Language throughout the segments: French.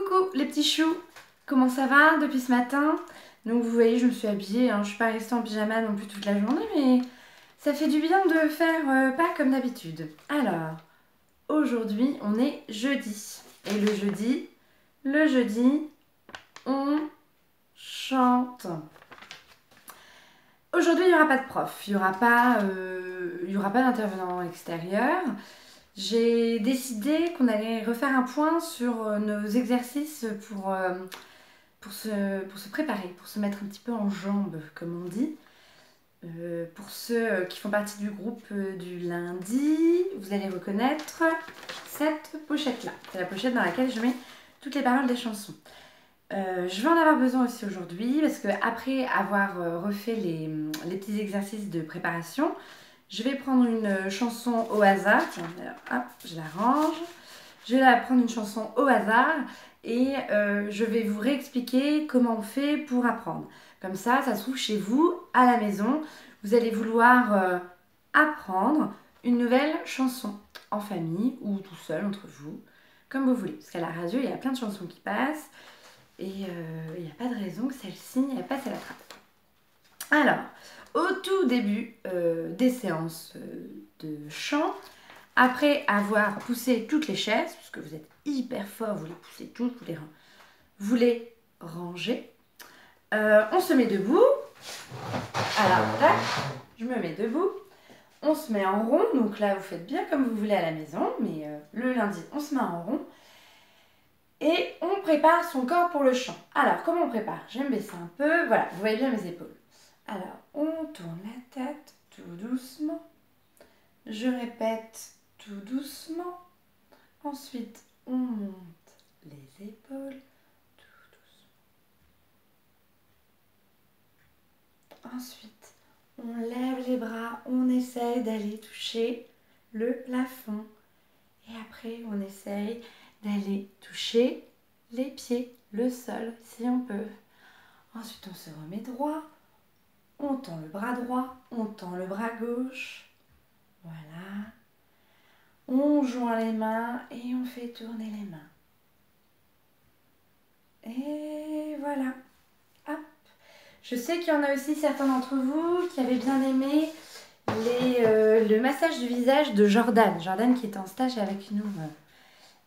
Coucou les petits choux, comment ça va depuis ce matin? Donc vous voyez, je me suis habillée, je suis pas restée en pyjama non plus toute la journée, mais ça fait du bien de faire pas comme d'habitude. Alors, aujourd'hui on est jeudi, et le jeudi, on chante. Aujourd'hui il n'y aura pas de prof, il n'y aura pas d'intervenant extérieur. J'ai décidé qu'on allait refaire un point sur nos exercices pour se préparer, pour se mettre un petit peu en jambes, comme on dit. Pour ceux qui font partie du groupe du lundi, vous allez reconnaître cette pochette-là. C'est la pochette dans laquelle je mets toutes les paroles des chansons. Je vais en avoir besoin aussi aujourd'hui parce que après avoir refait les petits exercices de préparation, je vais prendre une chanson au hasard. Tiens, hop, je la range. Je vais prendre une chanson au hasard et je vais vous réexpliquer comment on fait pour apprendre. Comme ça se trouve chez vous, à la maison, vous allez vouloir apprendre une nouvelle chanson en famille ou tout seul entre vous, comme vous voulez. Parce qu'à la radio, il y a plein de chansons qui passent et il n'y a pas de raison que celle-ci elle passe à la trappe. Alors, au tout début des séances de chant, après avoir poussé toutes les chaises, parce que vous êtes hyper fort, vous les poussez toutes, vous les rangez, on se met debout. Alors, tac, je me mets debout. On se met en rond, donc là vous faites bien comme vous voulez à la maison, mais le lundi on se met en rond. Et on prépare son corps pour le chant. Alors, comment on prépare? Je vais me baisser un peu, voilà, vous voyez bien mes épaules. Alors, on tourne la tête tout doucement. Je répète tout doucement. Ensuite, on monte les épaules tout doucement. Ensuite, on lève les bras, on essaye d'aller toucher le plafond. Et après, on essaye d'aller toucher les pieds, le sol, si on peut. Ensuite, on se remet droit. On tend le bras droit, on tend le bras gauche. Voilà. On joint les mains et on fait tourner les mains. Et voilà. Hop. Je sais qu'il y en a aussi certains d'entre vous qui avaient bien aimé le massage du visage de Jordan. Jordan qui était en stage avec nous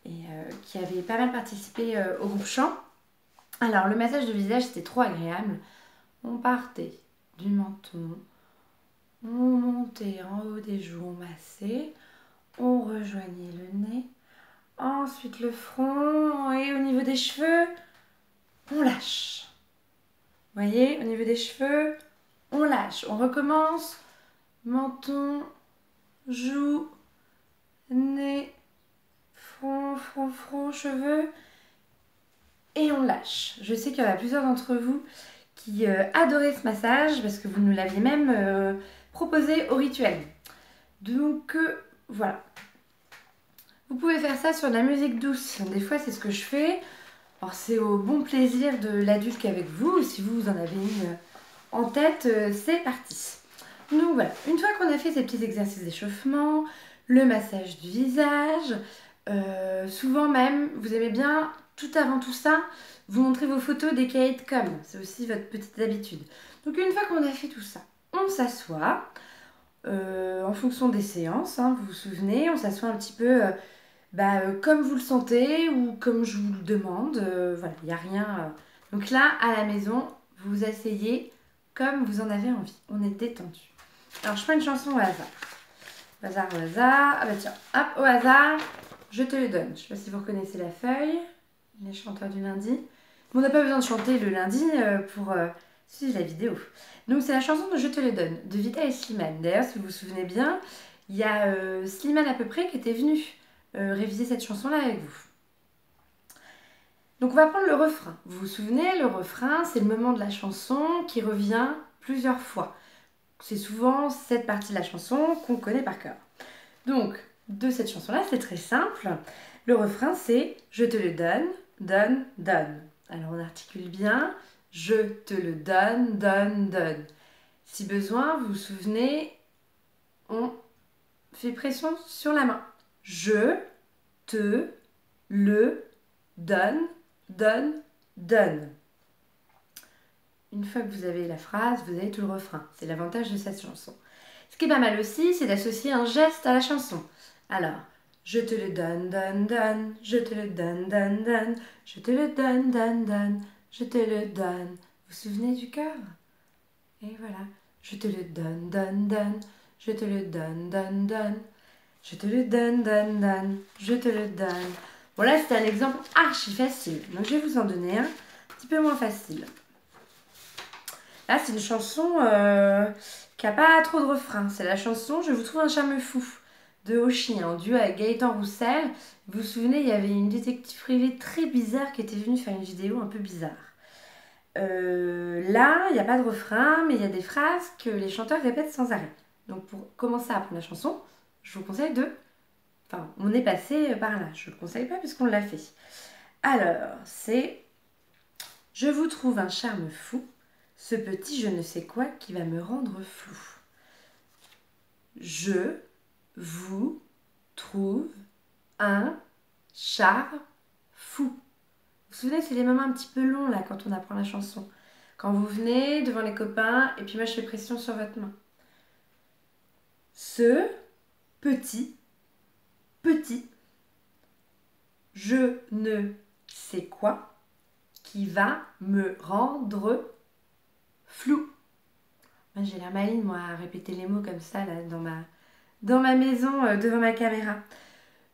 et qui avait pas mal participé au groupe chant. Alors le massage de visage c'était trop agréable. On partait du menton, on montait en haut des joues, on massait, on rejoignait le nez, ensuite le front et au niveau des cheveux, on lâche. Vous voyez, au niveau des cheveux, on lâche. On recommence, menton, joues, nez, front, cheveux et on lâche. Je sais qu'il y en a plusieurs d'entre vous qui adoraient ce massage parce que vous nous l'aviez même proposé au rituel. Donc voilà. Vous pouvez faire ça sur de la musique douce. Des fois c'est ce que je fais. Alors c'est au bon plaisir de l'adulte qu'avec vous. Si vous en avez une en tête, c'est parti. Donc voilà, une fois qu'on a fait ces petits exercices d'échauffement, le massage du visage, souvent même, vous aimez bien, tout avant tout ça, vous montrez vos photos des cahiers de com. C'est aussi votre petite habitude. Donc une fois qu'on a fait tout ça, on s'assoit. En fonction des séances, vous vous souvenez, on s'assoit un petit peu comme vous le sentez ou comme je vous le demande. Voilà, il n'y a rien. Donc là, à la maison, vous vous asseyez comme vous en avez envie. On est détendu. Alors, je prends une chanson au hasard. Au hasard, au hasard. Ah bah tiens, hop, au hasard, je te le donne. Je ne sais pas si vous reconnaissez la feuille. Les chanteurs du lundi. On n'a pas besoin de chanter le lundi pour suivre la vidéo. Donc, c'est la chanson de Je te le donne, de Vita et Slimane. D'ailleurs, si vous vous souvenez bien, il y a Slimane à peu près qui était venu réviser cette chanson-là avec vous. Donc, on va prendre le refrain. Vous vous souvenez, le refrain, c'est le moment de la chanson qui revient plusieurs fois. C'est souvent cette partie de la chanson qu'on connaît par cœur. Donc, de cette chanson-là, c'est très simple. Le refrain, c'est « Je te le donne, donne, donne ». Alors, on articule bien « Je te le donne, donne, donne ». Si besoin, vous vous souvenez, on fait pression sur la main. « Je te le donne, donne, donne. Une fois que vous avez la phrase, vous avez tout le refrain. C'est l'avantage de cette chanson. Ce qui est pas mal aussi, c'est d'associer un geste à la chanson. Alors, je te le donne, donne, donne, je te le donne, donne, donne, je te le donne, donne, donne, je te le donne. Vous vous souvenez du cœur? Et voilà. Je te le donne, donne, donne, je te le donne, donne, donne, je te le donne, donne, donne, je te le donne. Bon là, c'était un exemple archi facile. Donc je vais vous en donner un petit peu moins facile. Là, c'est une chanson qui n'a pas trop de refrain. C'est la chanson Je vous trouve un charme fou de Hoshi, en duo avec Gaëtan Roussel. Vous vous souvenez, il y avait une détective privée très bizarre qui était venue faire une vidéo un peu bizarre. Là, il n'y a pas de refrain, mais il y a des phrases que les chanteurs répètent sans arrêt. Donc pour commencer à apprendre la chanson, je vous conseille de... Enfin, on est passé par là. Je ne le conseille pas puisqu'on l'a fait. Alors, c'est Je vous trouve un charme fou, ce petit je ne sais quoi qui va me rendre flou. Je vous trouve un charme fou. Vous vous souvenez, c'est les moments un petit peu longs là quand on apprend la chanson. Quand vous venez devant les copains et puis moi je fais pression sur votre main. Ce petit je ne sais quoi qui va me rendre flou. Moi j'ai l'air maline moi à répéter les mots comme ça là dans ma maison devant ma caméra.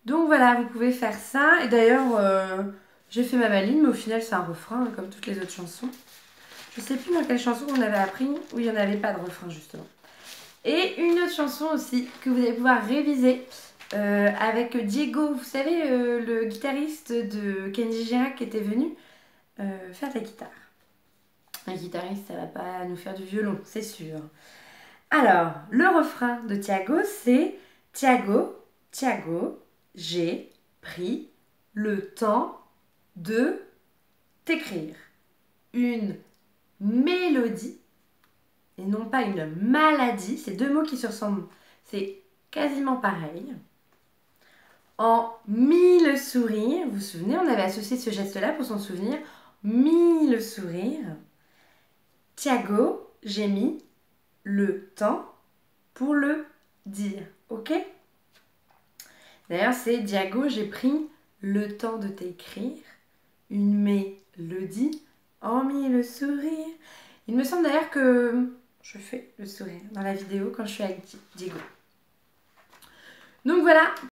Donc voilà, vous pouvez faire ça. Et d'ailleurs, j'ai fait ma maline, mais au final c'est un refrain comme toutes les autres chansons. Je sais plus dans quelle chanson on avait appris où il n'y en avait pas de refrain justement. Et une autre chanson aussi que vous allez pouvoir réviser avec Diego, vous savez, le guitariste de Kenji Girac qui était venu faire de la guitare. Un guitariste, ça va pas nous faire du violon, c'est sûr. Alors, le refrain de Thiago, c'est Thiago, Thiago, j'ai pris le temps de t'écrire une mélodie et non pas une maladie. C'est deux mots qui se ressemblent. C'est quasiment pareil. En 1000 sourires, vous vous souvenez, on avait associé ce geste-là pour s'en souvenir. 1000 sourires. Thiago, j'ai mis le temps pour le dire. Ok? D'ailleurs, c'est Diago, j'ai pris le temps de t'écrire une mélodie en 1000 sourires. Il me semble d'ailleurs que je fais le sourire dans la vidéo quand je suis avec Diego. Donc voilà,